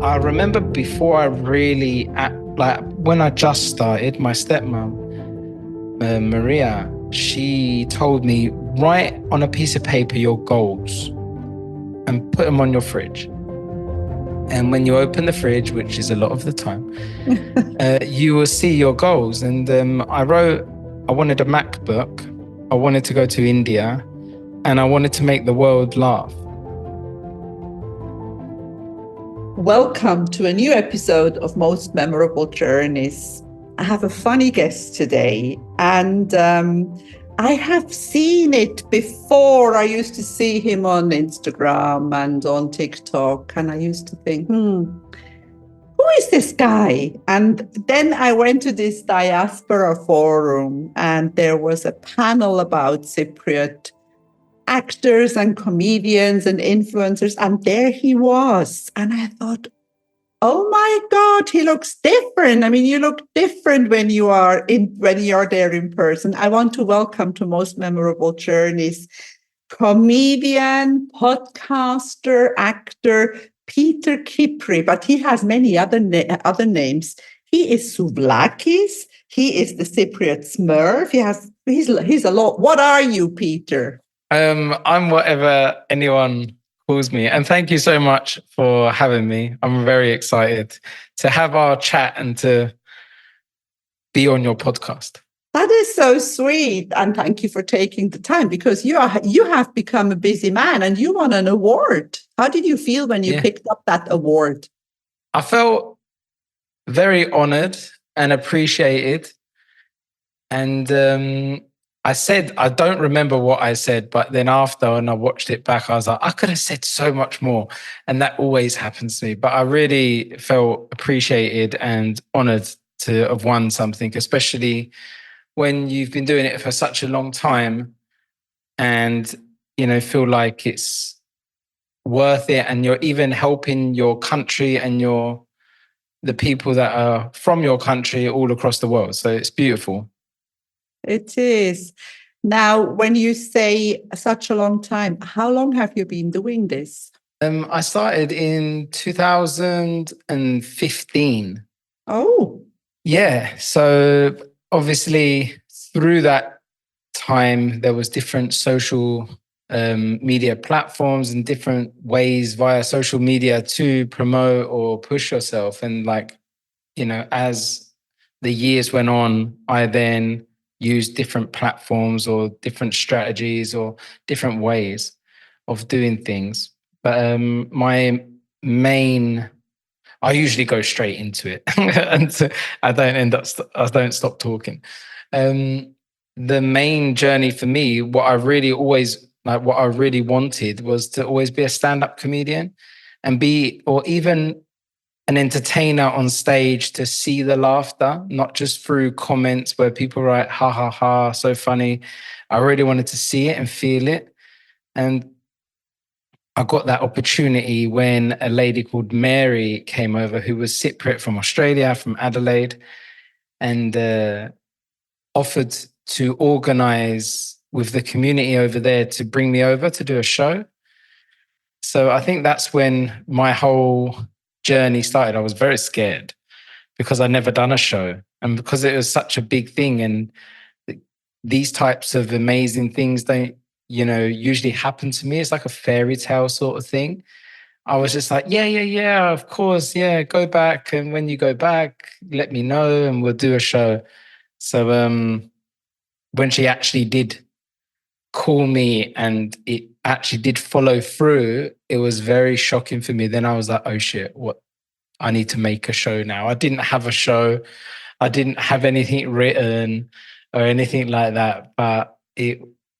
I remember before I really, when I just started, my stepmom, Maria, she told me, write on a piece of paper your goals and put them on your fridge. And when you open the fridge, which is a lot of the time, you will see your goals. And I wrote, I wanted a MacBook, I wanted to go to India, and I wanted to make the world laugh. Welcome to a new episode of Most Memorable Journeys. I have a funny guest today, and I have seen it before. I used to see him on Instagram and on TikTok, and I used to think, who is this guy? And then I went to this diaspora forum, and there was a panel about Cypriot actors and comedians and influencers, and there he was. And I thought, oh my God, he looks different. I mean, you look different when you're there in person. I want to welcome to Most Memorable Journeys comedian, podcaster, actor Peter Kypri, but he has many other names. He is Souvlakis. He is the Cypriot Smurf. He's a lot. What are you, Peter? I'm whatever anyone calls me. And thank you so much for having me. I'm very excited to have our chat and to be on your podcast. That is so sweet. And thank you for taking the time, because you have become a busy man and you won an award. How did you feel when you picked up that award? I felt very honored and appreciated. And I don't remember what I said, but then after, when I watched it back, I was like, I could have said so much more. And that always happens to me. But I really felt appreciated and honored to have won something, especially when you've been doing it for such a long time and, feel like it's worth it. And you're even helping your country and the people that are from your country all across the world. So it's beautiful. It is. Now, when you say such a long time, how long have you been doing this? I started in 2015. Oh. Yeah. So obviously through that time, there was different social media platforms and different ways via social media to promote or push yourself. And as the years went on, I then use different platforms or different strategies or different ways of doing things. But I usually go straight into it and I don't stop talking. The main journey for me, what I really wanted was to always be a stand-up comedian and or even an entertainer on stage, to see the laughter, not just through comments where people write, ha, ha, ha, so funny. I really wanted to see it and feel it. And I got that opportunity when a lady called Mary came over, who was Cypriot from Australia, from Adelaide, and offered to organize with the community over there to bring me over to do a show. So I think that's when my whole journey started. I was very scared because I'd never done a show, and because it was such a big thing, and these types of amazing things don't usually happen to me. It's like a fairy tale sort of thing. I was just like, yeah, of course, yeah, go back, and when you go back, let me know and we'll do a show. So when she actually did call me and it actually did follow through, it was very shocking for me. Then I was like, oh shit, what? I need to make a show now. I didn't have a show. I didn't have anything written or anything like that, but it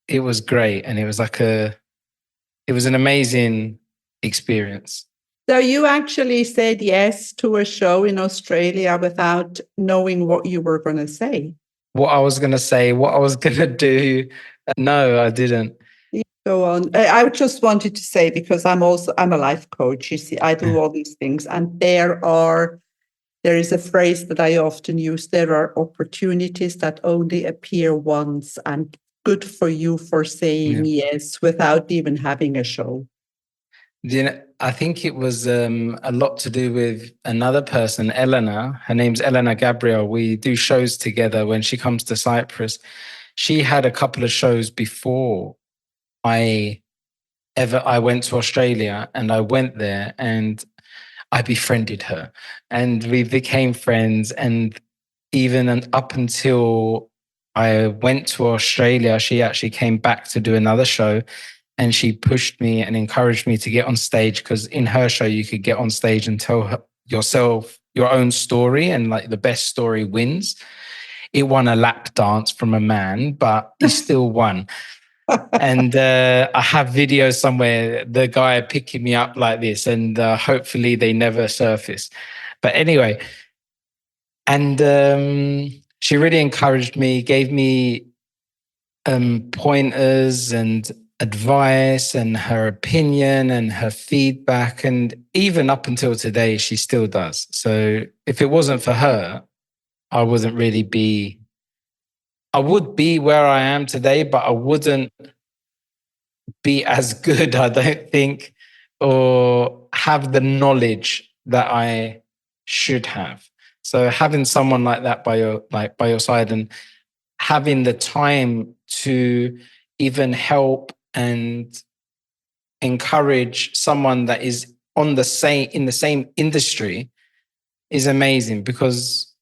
was great. And it was it was an amazing experience. So you actually said yes to a show in Australia without knowing what you were going to say? What I was going to say, what I was going to do. No, I didn't. Go on. I just wanted to say, because I'm a life coach. You see, I do all these things, and there is a phrase that I often use. There are opportunities that only appear once, and good for you for saying yes without even having a show. I think it was a lot to do with another person, Elena. Her name's Elena Gabriel. We do shows together when she comes to Cyprus. She had a couple of shows before I went to Australia, and I went there and I befriended her and we became friends. And even up until I went to Australia, she actually came back to do another show, and she pushed me and encouraged me to get on stage, because in her show you could get on stage and tell yourself your own story, and like the best story wins. It won a lap dance from a man, but he still won. And I have videos somewhere, the guy picking me up like this, and hopefully they never surface. But anyway, and she really encouraged me, gave me pointers and advice and her opinion and her feedback. And even up until today, she still does. So if it wasn't for her, I wouldn't really be, I would be where I am today, but I wouldn't be as good, I don't think, or have the knowledge that I should have. So having someone like that by your side, and having the time to even help and encourage someone that is in the same industry is amazing, because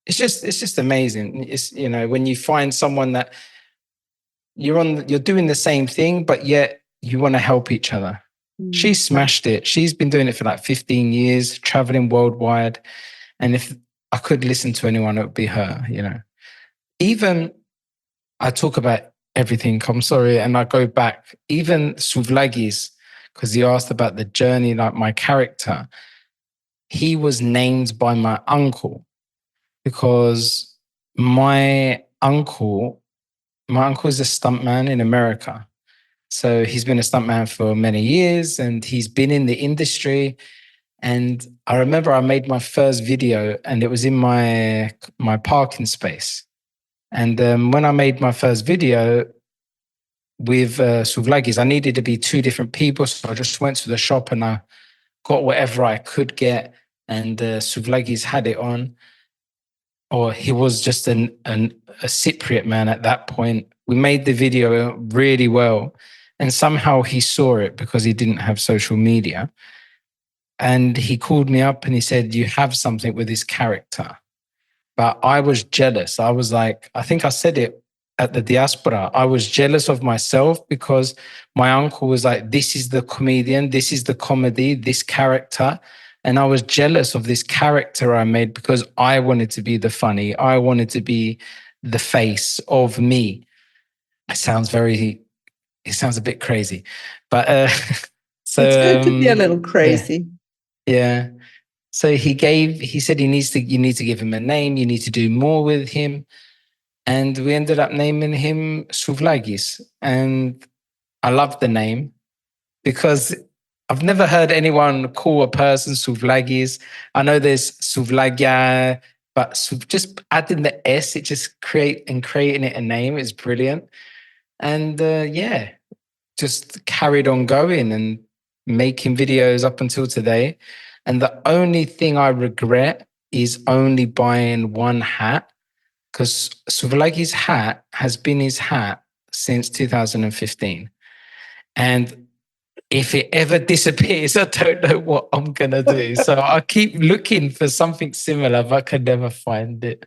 it's just amazing. It's, you know, when you find someone that you're doing the same thing, but yet you want to help each other. She smashed it. She's been doing it for like 15 years, traveling worldwide. And if I could listen to anyone, it would be her, you know. Even I talk about everything, I'm sorry, and I go back, even Souvlakis, because you asked about the journey, like my character, he was named by my uncle, because my uncle is a stuntman in America. So he's been a stuntman for many years, and he's been in the industry. And I remember I made my first video, and it was in my parking space. And when I made my first video with Souvlakis, I needed to be two different people. So I just went to the shop and I got whatever I could get. And Souvlakis had it on. Or he was just a Cypriot man at that point. We made the video really well. And somehow he saw it, because he didn't have social media. And he called me up and he said, "You have something with this character." But I was jealous. I was like, I think I said it at the diaspora. I was jealous of myself, because my uncle was like, "This is the comedian, this is the comedy, this character." And I was jealous of this character I made, because I wanted to be the funny. I wanted to be the face of me. It sounds a bit crazy, but so it's good to be a little crazy. Yeah. So he said you need to give him a name. You need to do more with him. And we ended up naming him Souvlakis. And I love the name, because I've never heard anyone call a person Souvlakis. I know there's Souvlakia, but just adding the S, it just creating it a name is brilliant. And just carried on going and making videos up until today. And the only thing I regret is only buying one hat, because Souvlakis' hat has been his hat since 2015. And if it ever disappears, I don't know what I'm going to do. So I keep looking for something similar, but I can never find it.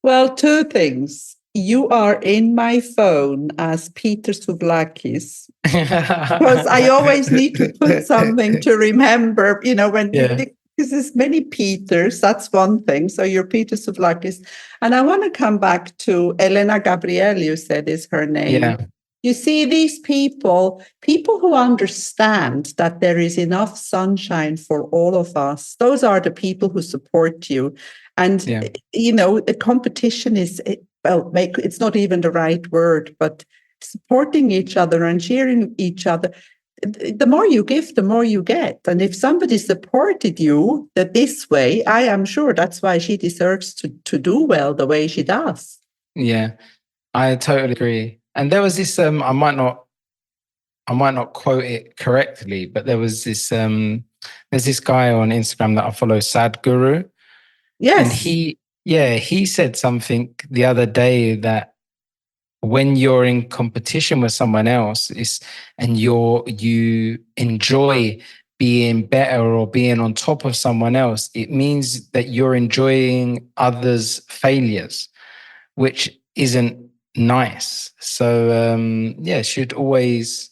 Well, two things. You are in my phone as Peter Souvlakis, because I always need to put something to remember, you know, because there's many Peters, that's one thing. So you're Peter Souvlakis. And I want to come back to Elena Gabriel, you said is her name. Yeah. You see, these people who understand that there is enough sunshine for all of us, those are the people who support you. And, you know, the competition is, it's not even the right word, but supporting each other and cheering each other. The more you give, the more you get. And if somebody supported you this way, I am sure that's why she deserves to do well the way she does. Yeah, I totally agree. And there was this, I might I might not quote it correctly, but there's this guy on Instagram that I follow, Sadhguru. And Yes. he said something the other day that when you're in competition with someone else and you enjoy being better or being on top of someone else, it means that you're enjoying others' failures, which isn't nice. So should always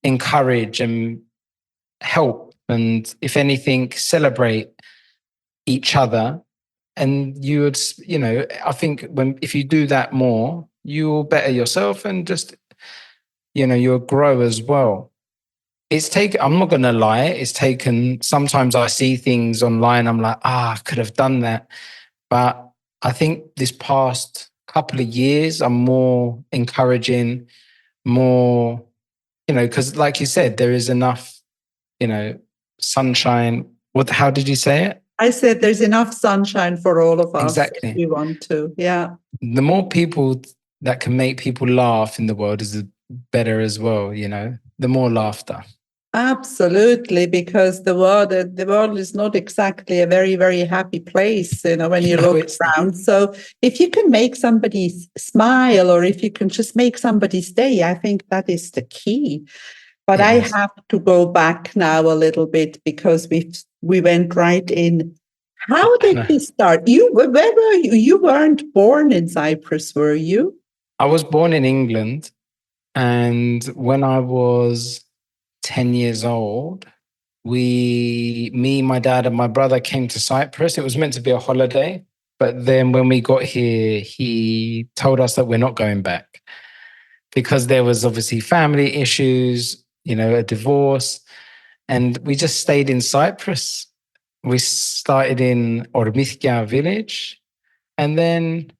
encourage and help, and if anything, celebrate each other. And you would, I think if you do that more, you'll better yourself and just, you'll grow as well. I'm not going to lie, it's taken, sometimes I see things online, I'm like, I could have done that. But I think this past couple of years, I'm more encouraging, more, because like you said, there is enough, sunshine. How did you say it? I said there's enough sunshine for all of us Exactly. if we want to. Yeah. The more people that can make people laugh in the world is better as well, the more laughter. Absolutely, because the world is not exactly a very, very happy place, when you look around. So if you can make somebody smile, or if you can just make somebody's day, I think that is the key. But I have to go back now a little bit, because we went right in. How did this start? Where were you? You weren't born in Cyprus, were you? I was born in England, and when I was 10 years old, me, my dad, and my brother came to Cyprus. It was meant to be a holiday, but then when we got here, he told us that we're not going back because there was obviously family issues, a divorce, and we just stayed in Cyprus. We started in Ormithia village, and then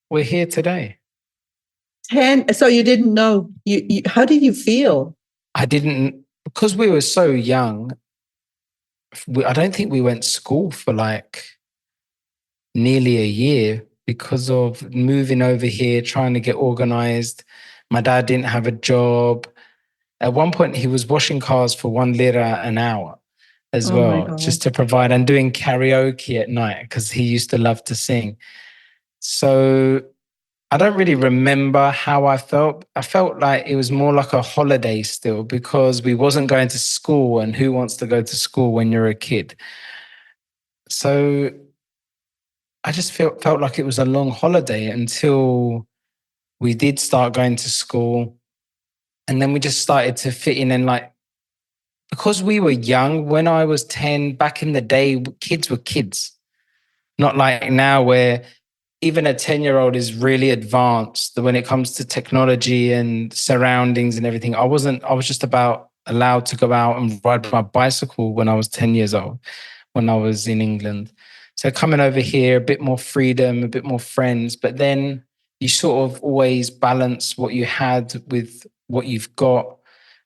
we're here today. 10. So you didn't know. How did you feel? I didn't, because we were so young. I don't think we went to school for like nearly a year because of moving over here, trying to get organized. My dad didn't have a job. At one point, he was washing cars for 1 lira an hour as well, just to provide, and doing karaoke at night because he used to love to sing. So I don't really remember how I felt. I felt like it was more like a holiday still, because we wasn't going to school, and who wants to go to school when you're a kid? So I just felt like it was a long holiday until we did start going to school. And then we just started to fit in, and like, because we were young, when I was 10, back in the day, kids were kids. Not like now where even a 10-year-old is really advanced when it comes to technology and surroundings and everything. I was just about allowed to go out and ride my bicycle when I was 10 years old, when I was in England. So coming over here, a bit more freedom, a bit more friends, but then you sort of always balance what you had with what you've got.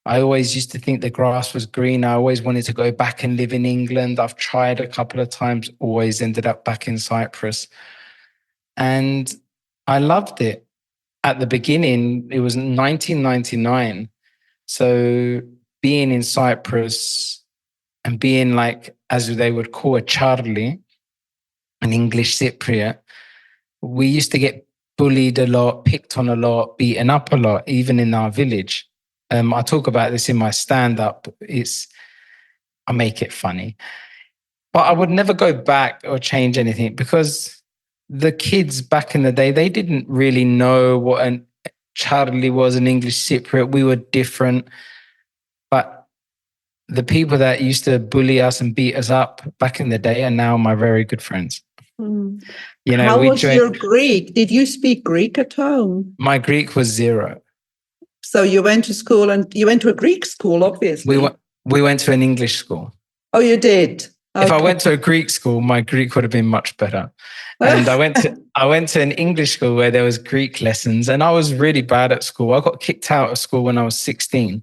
I always used to think the grass was green. I always wanted to go back and live in England. I've tried a couple of times, always ended up back in Cyprus. And I loved it. At the beginning, it was 1999. So being in Cyprus and being like, as they would call a Charlie, an English Cypriot, we used to get bullied a lot, picked on a lot, beaten up a lot, even in our village. I talk about this in my stand-up. I make it funny. But I would never go back or change anything, because the kids back in the day, they didn't really know what an Charlie was, an English Cypriot. We were different. But the people that used to bully us and beat us up back in the day are now my very good friends. Mm. How was your Greek? Did you speak Greek at home? My Greek was 0. So you went to school, and you went to a Greek school, obviously. We went to an English school. Oh, you did? Okay. If I went to a Greek school, my Greek would have been much better. And I went to an English school where there was Greek lessons, and I was really bad at school. I got kicked out of school when I was 16.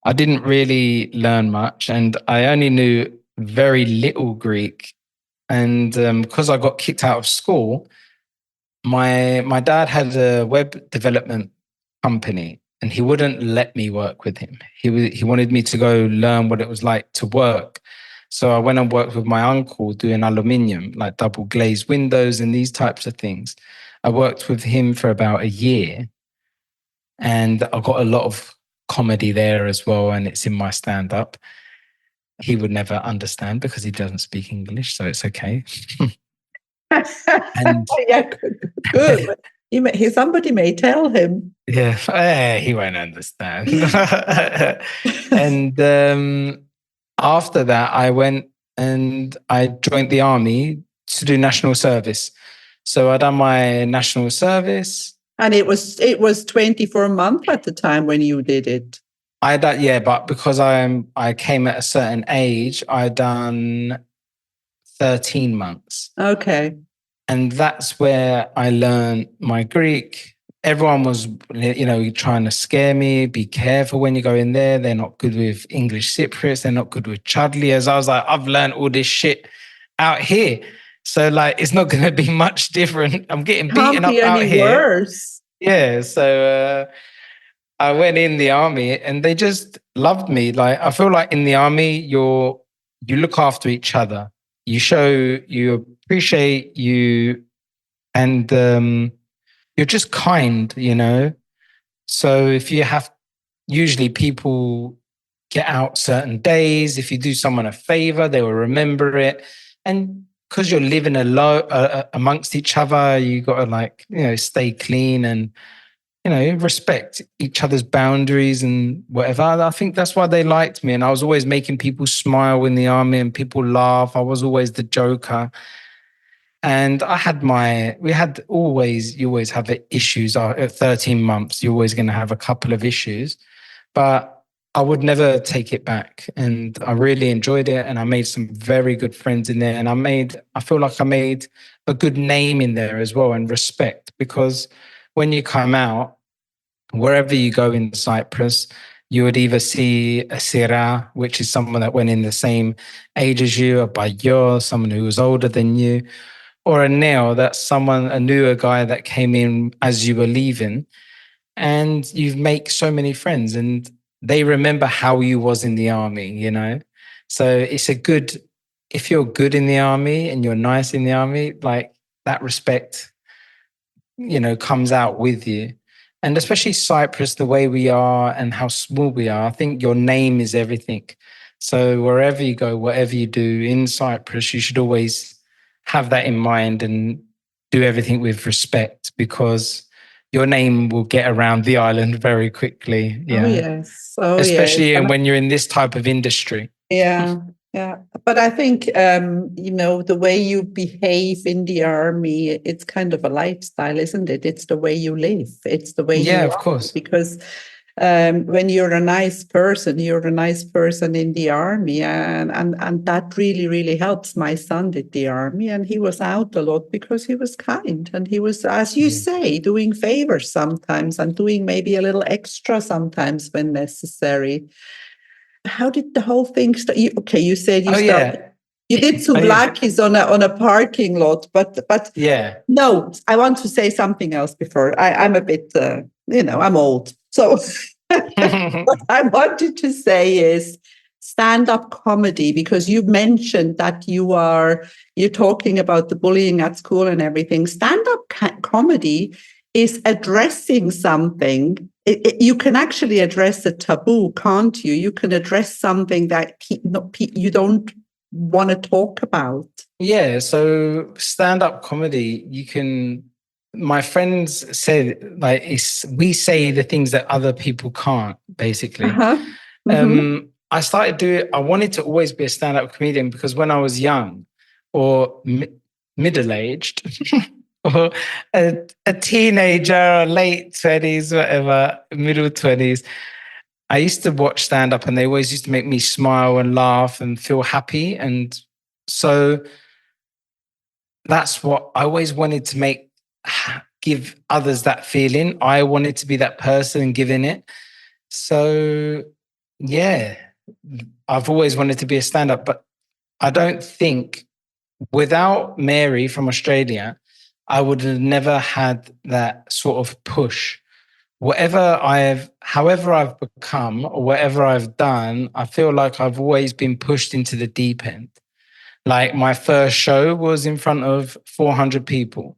I didn't really learn much, and I only knew very little Greek. And because I got kicked out of school, my dad had a web development company, and he wouldn't let me work with him. He wanted me to go learn what it was like to work. So I went and worked with my uncle doing aluminium, like double glazed windows and these types of things. I worked with him for about a year, and I got a lot of comedy there as well, and it's in my stand-up. He would never understand because he doesn't speak English, so it's okay. And yeah, good. Somebody may tell him. yeah, he won't understand. And after that, I went and I joined the army to do national service. So I done my national service. And it was 24 months at the time when you did it. But because I came at a certain age, I done 13 months. Okay. And that's where I learned my Greek. Everyone was, trying to scare me. Be careful when you go in there. They're not good with English Cypriots. They're not good with Chudliers. I was like, I've learned all this shit out here. So like, it's not going to be much different. I'm getting beaten up out here. Worse. Yeah. So I went in the army and they just loved me. Like, I feel like in the army, you look after each other. You appreciate you, and you're just kind, So if you usually people get out certain days. If you do someone a favor, they will remember it. And because you're living amongst each other, you got to stay clean and, respect each other's boundaries and whatever. I think that's why they liked me. And I was always making people smile in the army and people laugh. I was always the joker. And you always have issues. At 13 months, you're always going to have a couple of issues, but I would never take it back. And I really enjoyed it. And I made some very good friends in there. And I feel like I made a good name in there as well, and respect, because when you come out, wherever you go in Cyprus, you would either see a sira, which is someone that went in the same age as you, a bayo, someone who was older than you, or a neo, that's a newer guy that came in as you were leaving. And you make so many friends and they remember how you was in the army, So it's if you're good in the army and you're nice in the army, like that respect, comes out with you. And especially Cyprus, the way we are and how small we are, I think your name is everything. So wherever you go, whatever you do in Cyprus, you should always have that in mind and do everything with respect, because your name will get around the island very quickly. Yeah. Oh, yes. Especially when you're in this type of industry. Yeah. Yeah. But I think, the way you behave in the army, it's kind of a lifestyle, isn't it? It's the way you live. It's the way you of course. Because when you're a nice person in the army, and that really, really helps. My son did the army and he was out a lot because he was kind and he was, as you say, doing favors sometimes and doing maybe a little extra sometimes when necessary. How did the whole thing start? You said you started. You did Souvlakis on a parking lot, but yeah. No, I want to say something else before. I'm a bit, I'm old. So what I wanted to say is stand-up comedy, because you mentioned that you're talking about the bullying at school and everything. Stand-up comedy is addressing something. You can actually address a taboo, can't you? You can address something that you don't want to talk about. Yeah, so stand-up comedy, my friends said, we say the things that other people can't, basically. Mm-hmm. I wanted to always be a stand-up comedian because when I was young or middle-aged or a teenager or late 20s, whatever, middle 20s, I used to watch stand-up and they always used to make me smile and laugh and feel happy. And so that's what I always wanted to give others that feeling. I wanted to be that person giving it. So, yeah, I've always wanted to be a stand-up, but I don't think without Mary from Australia, I would have never had that sort of push however I've become or whatever I've done, I feel like I've always been pushed into the deep end. Like my first show was in front of 400 people,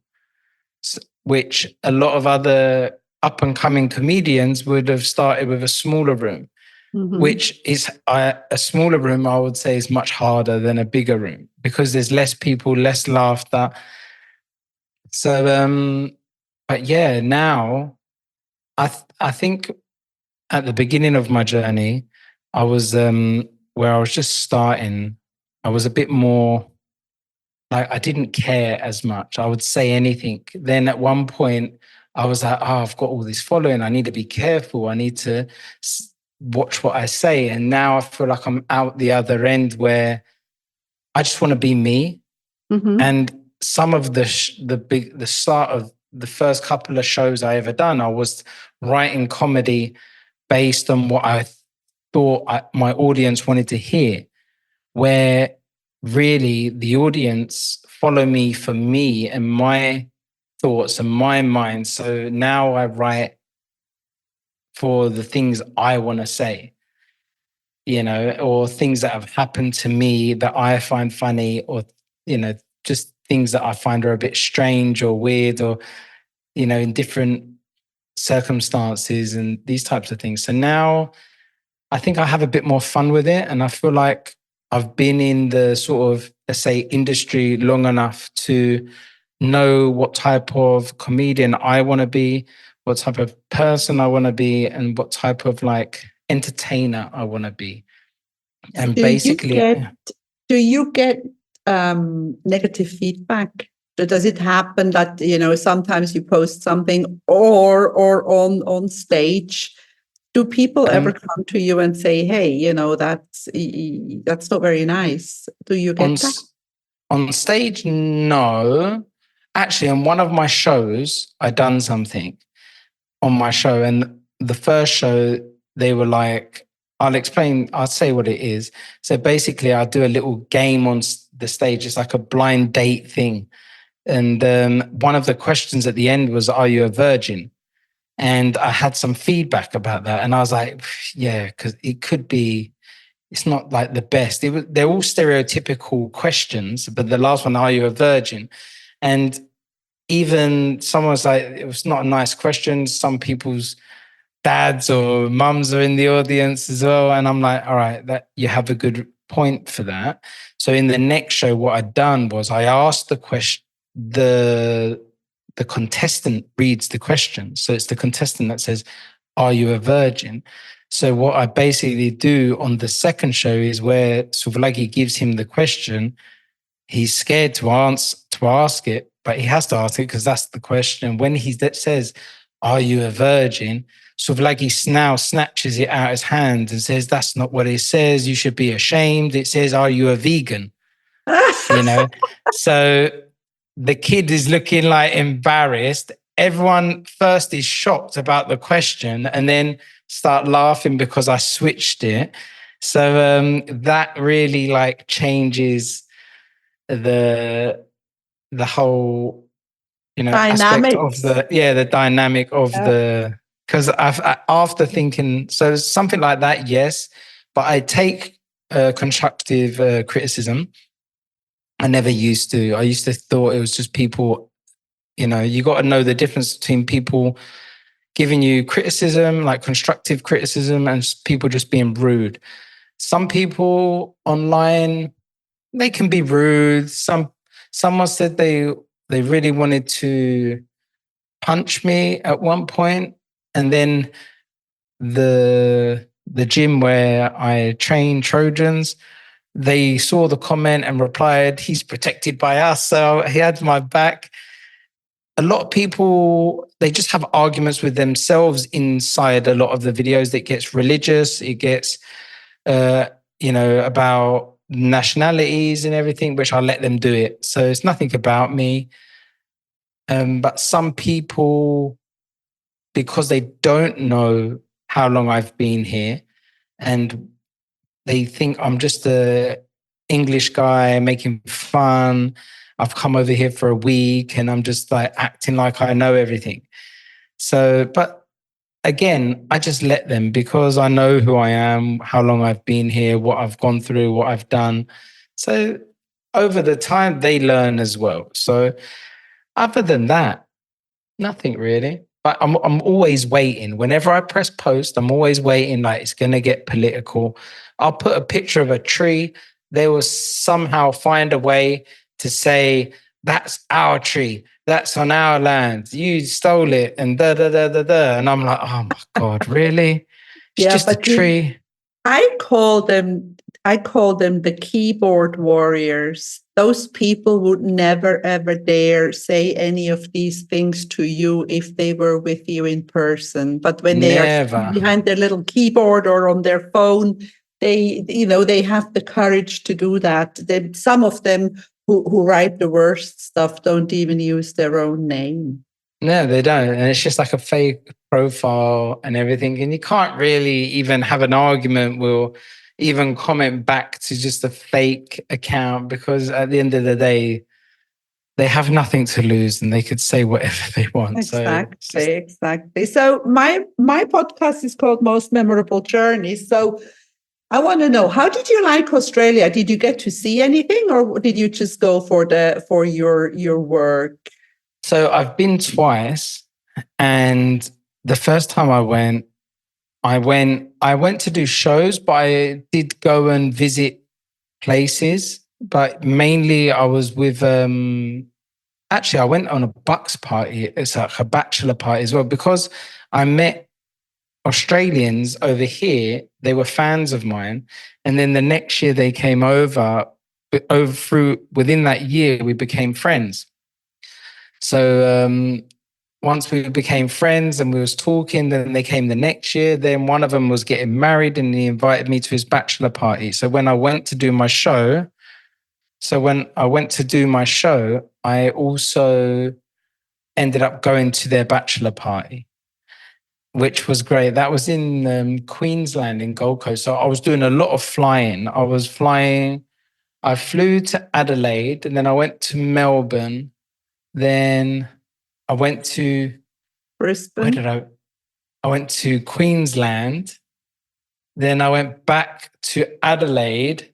which a lot of other up and coming comedians would have started with a smaller room, which is a smaller room, I would say, is much harder than a bigger room because there's less people, less laughter. So, but yeah, now I think at the beginning of my journey, I was where I was just starting. I was a bit more like I didn't care as much. I would say anything. Then at one point, I was like, "Oh, I've got all this following. I need to be careful. I need to watch what I say." And now I feel like I'm out the other end where I just want to be me. And some of the start of the first couple of shows I ever done, I was writing comedy based on what I thought my audience wanted to hear, where really the audience follow me for me and my thoughts and my mind. So now I write for the things I want to say, or things that have happened to me that I find funny, or, just things that I find are a bit strange or weird, or, in different circumstances and these types of things. So now I think I have a bit more fun with it. And I feel like I've been in the sort of, let's say, industry long enough to know what type of comedian I want to be, what type of person I want to be, and what type of like entertainer I want to be. And do you get negative feedback? Does it happen that, sometimes you post something or on stage? Do people ever come to you and say, "Hey, that's not very nice"? Do you get that? On stage? No. Actually, on one of my shows, I done something on my show. And the first show, they were like, I'll say what it is. So basically, I do a little game on the stage. It's like a blind date thing. And one of the questions at the end was, "Are you a virgin?" And I had some feedback about that. And I was like, yeah, because it's not like the best. They're all stereotypical questions, but the last one, "Are you a virgin?" And even someone was like, it was not a nice question. Some people's dads or mums are in the audience as well. And I'm like, all right, that you have a good point for that. So in the next show, what I'd done was I asked the question, the contestant reads the question. So it's the contestant that says, "Are you a virgin?" So what I basically do on the second show is where Souvlakis gives him the question. He's scared to ask it, but he has to ask it because that's the question. When that says, "Are you a virgin?" Souvlakis now snatches it out of his hand and says, "That's not what it says. You should be ashamed. It says, 'Are you a vegan?'" So the kid is looking like embarrassed. Everyone first is shocked about the question and then start laughing because I switched it. So that really like changes the whole aspect of the dynamic of because after thinking, so something like that, yes, but I take constructive criticism. I never used to. I used to thought it was just people, you got to know the difference between people giving you criticism, like constructive criticism, and people just being rude. Some people online, they can be rude. Someone said they really wanted to punch me at one point, and then the gym where I train Trojans, they saw the comment and replied, "He's protected by us." So he had my back. A lot of people, they just have arguments with themselves inside a lot of the videos. It gets religious. It gets, about nationalities and everything, which I let them do it. So it's nothing about me. But some people, because they don't know how long I've been here, and they think I'm just a English guy making fun. I've come over here for a week and I'm just like acting like I know everything. So, but again, I just let them because I know who I am, how long I've been here, what I've gone through, what I've done. So over the time, they learn as well. So other than that, nothing really. But I'm always waiting. Whenever I press post, I'm always waiting. Like it's gonna get political. I'll put a picture of a tree. They will somehow find a way to say that's our tree. That's on our land. You stole it, and da da da da da. And I'm like, oh my god, really? It's Yeah, just a but tree. I call them the keyboard warriors. Those people would never ever dare say any of these things to you if they were with you in person. But when they are Never. behind their little keyboard or on their phone, they have the courage to do that. Then some of them who write the worst stuff don't even use their own name. No, they don't. And it's just like a fake profile and everything. And you can't really even have an argument or even comment back to just a fake account because at the end of the day, they have nothing to lose and they could say whatever they want. Exactly. So my podcast is called Most Memorable Journeys. So I want to know, how did you like Australia? Did you get to see anything, or did you just go for your work? So I've been twice, and the first time I went to do shows, but I did go and visit places. But mainly I was with actually I went on a bucks party. It's like a bachelor party as well, because I met Australians over here. They were fans of mine. And then the next year they came over through within that year, we became friends. So once we became friends and we was talking, then they came the next year. Then one of them was getting married and he invited me to his bachelor party. So when I went to do my show, I also ended up going to their bachelor party, which was great. That was in Queensland in Gold Coast. So I was doing a lot of flying. I flew to Adelaide and then I went to Melbourne. Then I went to Brisbane. I went to Queensland. Then I went back to Adelaide.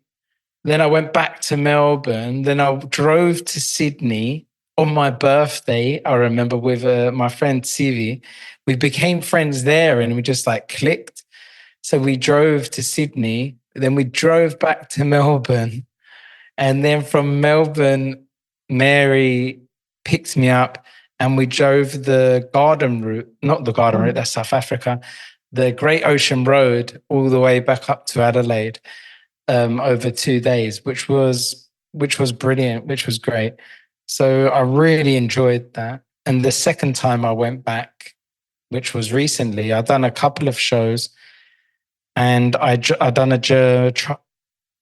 Then I went back to Melbourne. Then I drove to Sydney on my birthday. I remember with my friend Sivi. We became friends there and we just like clicked. So we drove to Sydney. Then we drove back to Melbourne. And then from Melbourne, Mary picked me up and we drove the garden route, not the garden route, that's South Africa, the Great Ocean Road all the way back up to Adelaide over 2 days, which was brilliant, which was great. So I really enjoyed that. And the second time I went back, which was recently, I'd done a couple of shows and I'd done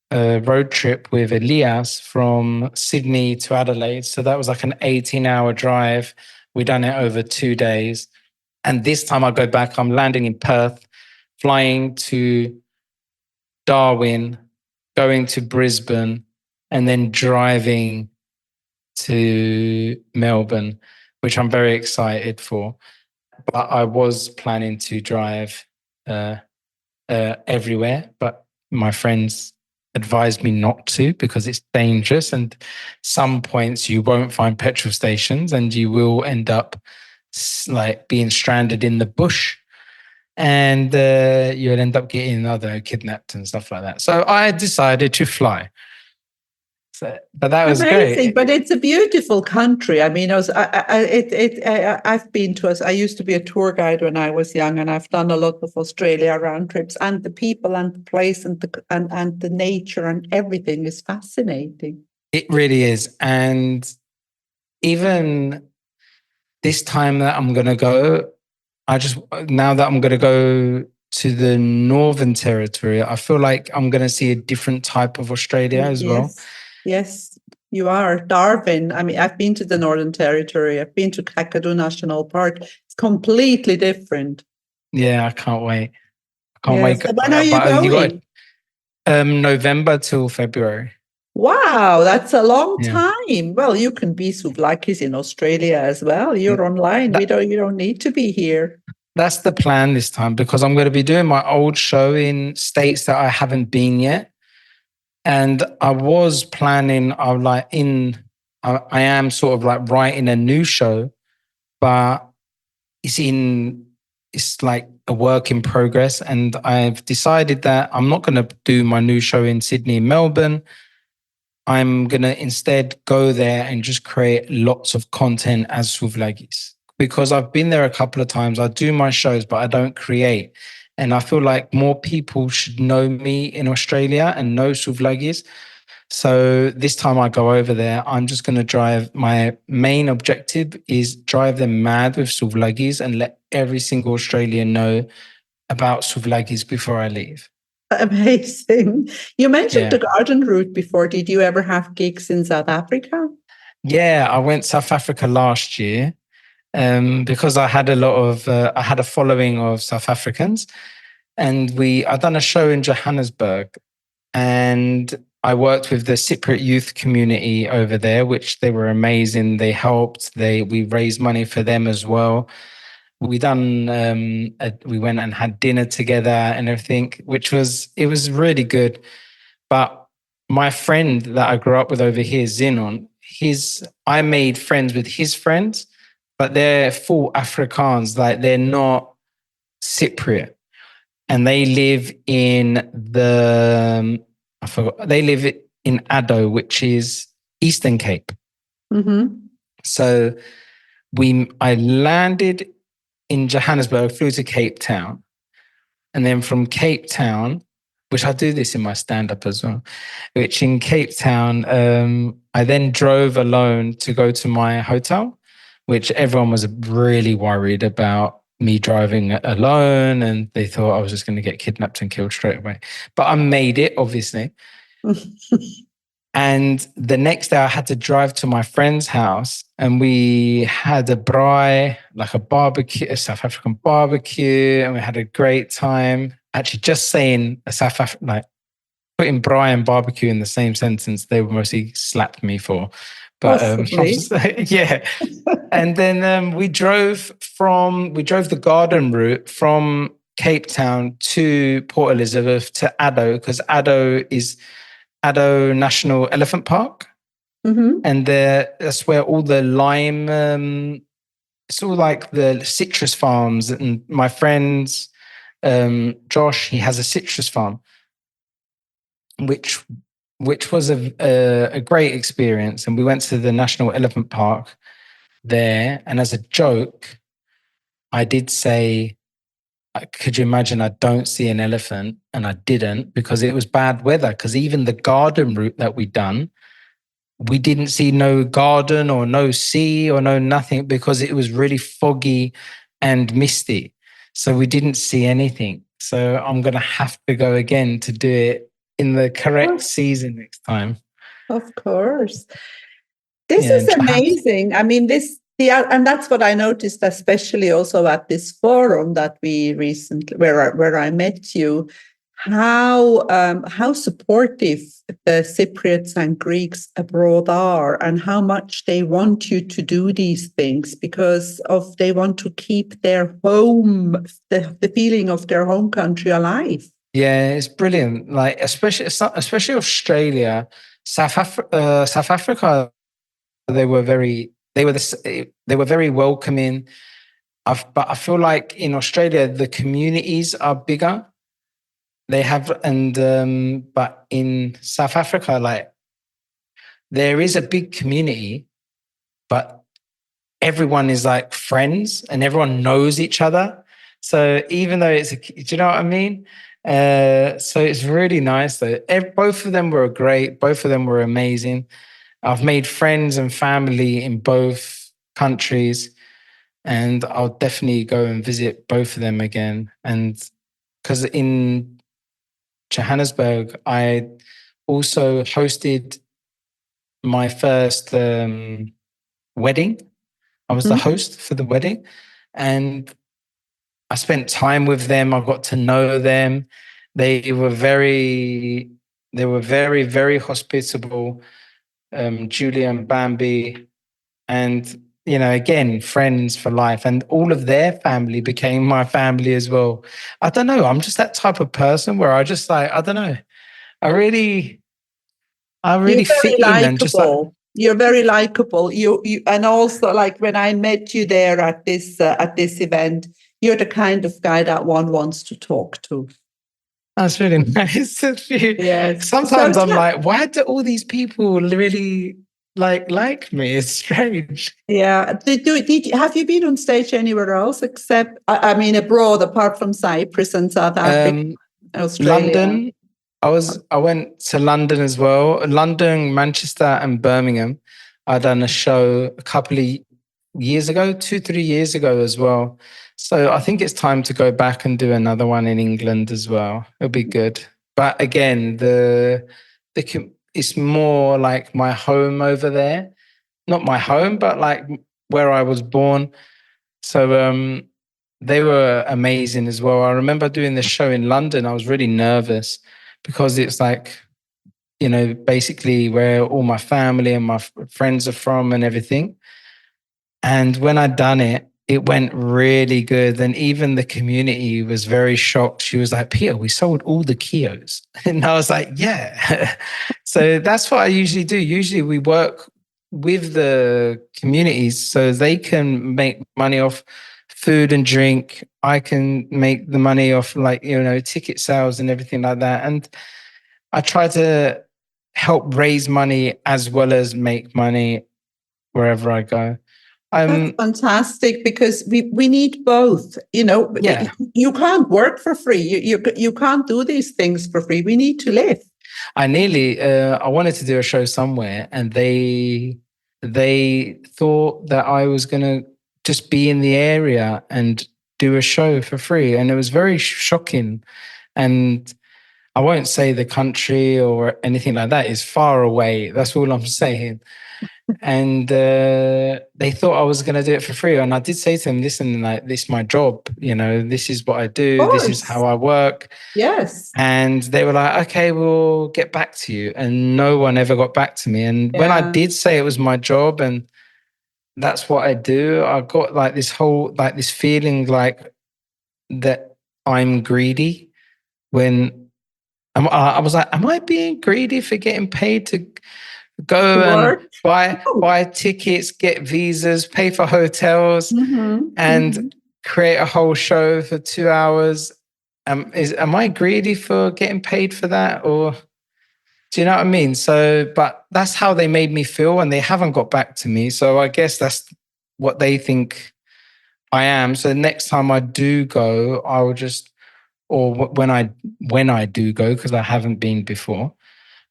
a road trip with Elias from Sydney to Adelaide. So that was like an 18-hour drive. We done it over 2 days. And this time I go back, I'm landing in Perth, flying to Darwin, going to Brisbane, and then driving to Melbourne, which I'm very excited for. But I was planning to drive everywhere, but my friends advised me not to because it's dangerous and some points you won't find petrol stations and you will end up like being stranded in the bush and you'll end up getting kidnapped and stuff like that. So I decided to fly. So, but that was amazing. great. But it's a beautiful country. I mean, I've been to us. I used to be a tour guide when I was young, and I've done a lot of Australia round trips. And the people and the place and the nature and everything is fascinating. It really is. And even this time that I'm going to go, now that I'm going to go to the Northern Territory, I feel like I'm going to see a different type of Australia as well. Yes, you are. Darwin. I mean, I've been to the Northern Territory. I've been to Kakadu National Park. It's completely different. Yeah, I can't wait. So when are you going? November till February. Wow, that's a long time. Well, you can be Souvlakis in Australia as well. You're online. You don't need to be here. That's the plan this time, because I'm going to be doing my old show in states that I haven't been yet. And I was planning, I am sort of like writing a new show, but it's like a work in progress. And I've decided that I'm not going to do my new show in Sydney and Melbourne. I'm going to instead go there and just create lots of content as Souvlakis, because I've been there a couple of times. I do my shows, but I don't create. And I feel like more people should know me in Australia and know Souvlakis. So this time I go over there, I'm just going to drive. My main objective is drive them mad with Souvlakis and let every single Australian know about Souvlakis before I leave. Amazing. You mentioned Yeah. the garden route before. Did you ever have gigs in South Africa? Yeah, I went South Africa last year because I had I had a following of South Africans, and I'd done a show in Johannesburg, and I worked with the Cypriot youth community over there, which they were amazing. They helped. We raised money for them as well. We went and had dinner together and everything, it was really good. But my friend that I grew up with over here, Zinon, I made friends with his friends, but they're full Afrikaans, like they're not Cypriot. And they live in they live in Addo, which is Eastern Cape. Mm-hmm. So I landed in Johannesburg, flew to Cape Town. And then from Cape Town, which I do this in my stand-up as well, which in Cape Town, I then drove alone to go to my hotel, which everyone was really worried about me driving alone, and they thought I was just going to get kidnapped and killed straight away. But I made it, obviously. And the next day I had to drive to my friend's house, and we had a braai, like a barbecue, a South African barbecue, and we had a great time. Actually, just saying like putting braai and barbecue in the same sentence, they mostly slapped me for. But yeah. And then we drove the garden route from Cape Town to Port Elizabeth to Addo, because Addo is Addo National Elephant Park. Mm-hmm. And that's where all the lime, it's all like the citrus farms. And my friend's Josh, he has a citrus farm, which was a great experience. And we went to the National Elephant Park there. And as a joke, I did say, could you imagine I don't see an elephant? And I didn't, because it was bad weather. Because even the garden route that we'd done, we didn't see no garden or no sea or no nothing, because it was really foggy and misty. So we didn't see anything. So I'm going to have to go again to do it in the correct season next time. Of course. This is amazing. I mean, and that's what I noticed, especially also at this forum that we recently, where I met you, how supportive the Cypriots and Greeks abroad are, and how much they want you to do these things because they want to keep their home, the feeling of their home country alive. Yeah, it's brilliant. Like especially Australia, South Africa. They were very welcoming. But I feel like in Australia the communities are bigger. They have, but in South Africa, like there is a big community, but everyone is like friends and everyone knows each other. So even though do you know what I mean? So it's really nice though. Both of them were great. Both of them were amazing. I've made friends and family in both countries, and I'll definitely go and visit both of them again. And because in Johannesburg, I also hosted my first wedding. I was the host for the wedding, and I spent time with them. I got to know them. They were very, very hospitable. Julia and Bambi, and again, friends for life, and all of their family became my family as well. I don't know. I'm just that type of person where I just like, I don't know. I really You're fit very in and just like, likable. You're very likable. And also like when I met you there at this event, you're the kind of guy that one wants to talk to. that's really nice of you. Yes. Sometimes I'm like, why do all these people really like me? It's strange. Yeah. Have you been on stage anywhere else except, I mean, abroad, apart from Cyprus and South Africa, Australia? London. I went to London as well. London, Manchester, and Birmingham. I done a show a couple of years ago, 2-3 years ago as well. So I think it's time to go back and do another one in England as well. It'll be good. But again, it's more like my home over there. Not my home, but like where I was born. So they were amazing as well. I remember doing the show in London. I was really nervous because it's like, basically where all my family and my friends are from and everything. And when I done it, it went really good. And even the community was very shocked. She was like, Peter, we sold all the kios. And I was like, yeah. So that's what I usually do. Usually we work with the communities so they can make money off food and drink. I can make the money off ticket sales and everything like that. And I try to help raise money as well as make money wherever I go. That's fantastic because we need both. Yeah. You can't work for free. You can't do these things for free. We need to live. I wanted to do a show somewhere, and they thought that I was gonna just be in the area and do a show for free, and it was very shocking. And I won't say the country or anything like that. It's far away. That's all I'm saying. And they thought I was going to do it for free. And I did say to them, listen, like, this is my job. This is what I do. This is how I work. Yes. And they were like, okay, we'll get back to you. And no one ever got back to me. And when I did say it was my job and that's what I do, I got like this feeling like that I'm greedy. When I was like, am I being greedy for getting paid to go and buy tickets, get visas, pay for hotels, and create a whole show for 2 hours? Am I greedy for getting paid for that? Or do you know what I mean? So, but that's how they made me feel, and they haven't got back to me. So I guess that's what they think I am. So next time I do go, I will just, or when I do go, because I haven't been before,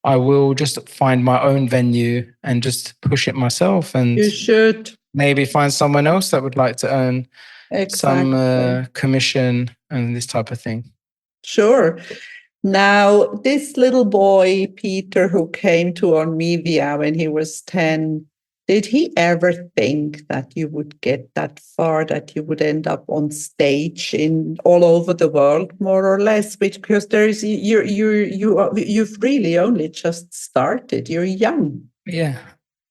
I will just find my own venue and just push it myself. And you should maybe find someone else that would like to earn some commission and this type of thing. Sure. Now, this little boy, Peter, who came to Ormivia when he was 10, did he ever think that you would get that far, that you would end up on stage in all over the world, more or less? Because you've really only just started. You're young. Yeah,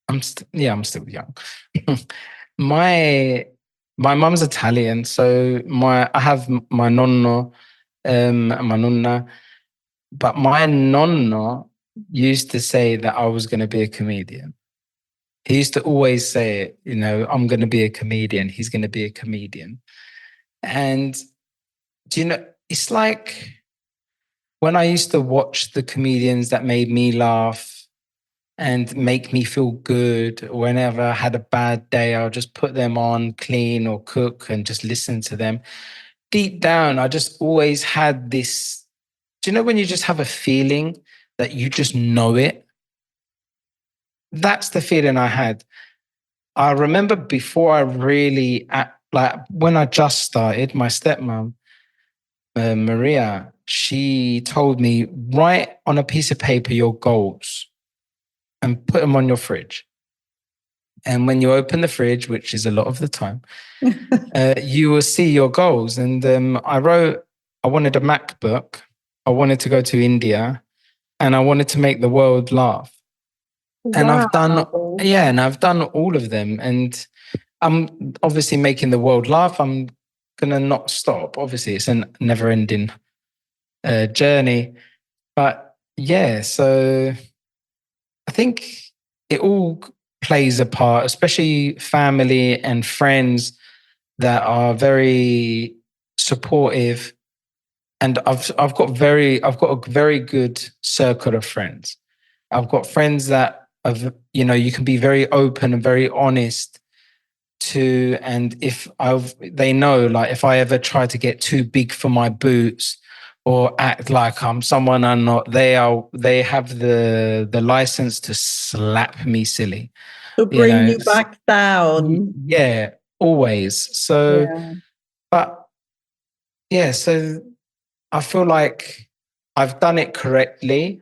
I'm still young. My mum's Italian, so I have my nonno and my nonna, but my nonno used to say that I was going to be a comedian. He used to always say it, I'm going to be a comedian. He's going to be a comedian. And it's like when I used to watch the comedians that made me laugh and make me feel good. Whenever I had a bad day, I'll just put them on, clean or cook, and just listen to them. Deep down, I just always had this, do you know when you just have a feeling that you just know it? That's the feeling I had. I remember before I really, when I just started, my stepmom, Maria, she told me, write on a piece of paper your goals and put them on your fridge. And when you open the fridge, which is a lot of the time, you will see your goals. And I wrote, I wanted a MacBook. I wanted to go to India, and I wanted to make the world laugh. Wow. And I've done all of them. And I'm obviously making the world laugh. I'm going to not stop. Obviously, it's a never-ending journey. But yeah, so I think it all plays a part, especially family and friends that are very supportive. And I've got a very good circle of friends. I've got friends that you can be very open and very honest to, and they know, like, if I ever try to get too big for my boots or act like I'm someone I'm not, they have the license to slap me silly. To bring you back down. Yeah, always. So, yeah. But yeah, so I feel like I've done it correctly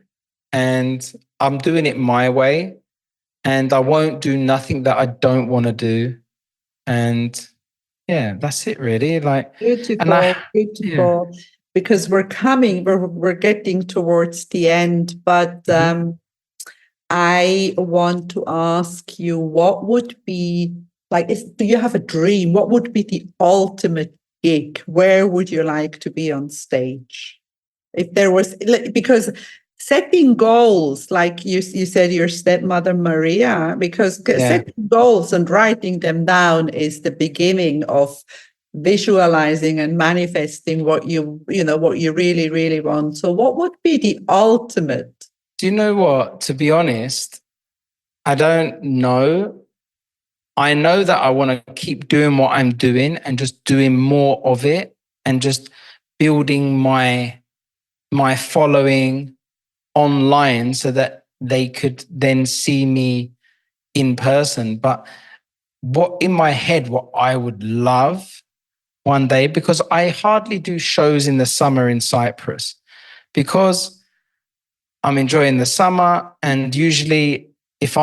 and I'm doing it my way, and I won't do nothing that I don't want to do. And yeah, that's it really. Like, beautiful. Yeah. Because we're getting towards the end, but I want to ask you, what would be do you have a dream? What would be the ultimate gig? Where would you like to be on stage? If there was, because setting goals, like you said, your stepmother Maria, because setting goals and writing them down is the beginning of visualizing and manifesting what you really, really want. So what would be the ultimate? Do you know what? To be honest, I don't know. I know that I want to keep doing what I'm doing and just doing more of it and just building my following online so that they could then see me in person. But what I would love one day, because I hardly do shows in the summer in Cyprus, because I'm enjoying the summer, and usually if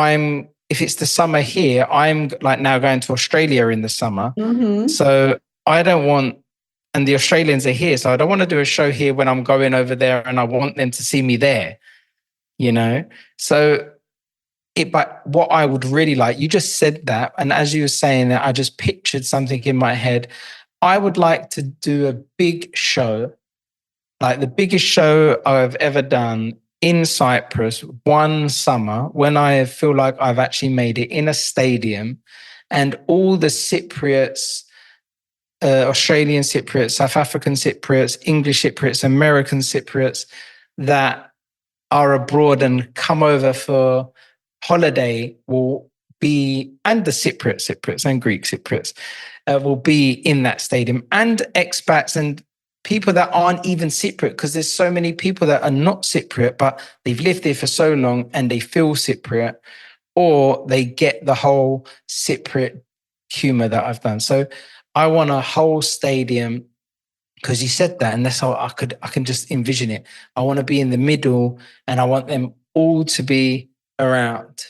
it's the summer here, I'm like now going to Australia in the summer. So I don't want, and the Australians are here, so I don't want to do a show here when I'm going over there, and I want them to see me there, So but what I would really like, you just said that, and as you were saying that, I just pictured something in my head. I would like to do a big show, like the biggest show I've ever done in Cyprus one summer, when I feel like I've actually made it, in a stadium, and all the Cypriots, Australian Cypriots, South African Cypriots, English Cypriots, American Cypriots that are abroad and come over for holiday will be, and the Cypriots and Greek Cypriots will be in that stadium, and expats and people that aren't even Cypriot, because there's so many people that are not Cypriot, but they've lived there for so long and they feel Cypriot, or they get the whole Cypriot humor that I've done. So I want a whole stadium, because you said that, and that's how I can just envision it. I want to be in the middle, and I want them all to be around.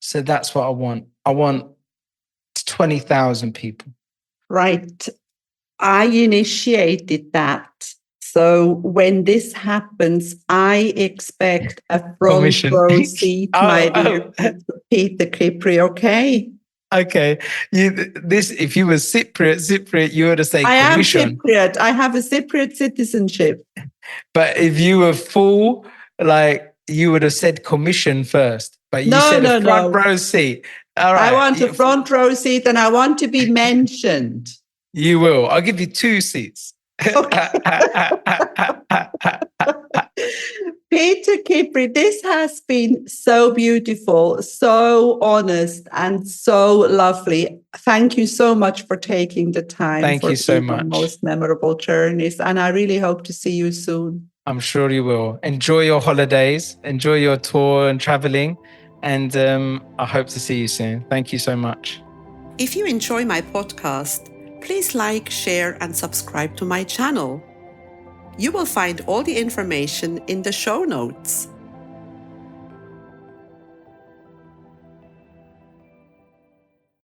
So that's what I want. I want 20,000 people. Right. I initiated that. So when this happens, I expect a front row seat, my dear Peter Kypri, okay? Okay. If you were Cypriot, you would have said commission. I am Cypriot. I have a Cypriot citizenship. But if you were full, you would have said commission first. But you said a front row seat. All right. I want a front row seat, and I want to be mentioned. You will. I'll give you 2 seats. Okay. Peter Kypri, this has been so beautiful, so honest, and so lovely. Thank you so much for taking the time. Thank you so much. Most memorable journeys, and I really hope to see you soon. I'm sure you will. Enjoy your holidays, enjoy your tour and traveling, and I hope to see you soon. Thank you so much. If you enjoy my podcast, please like, share, and subscribe to my channel. You will find all the information in the show notes.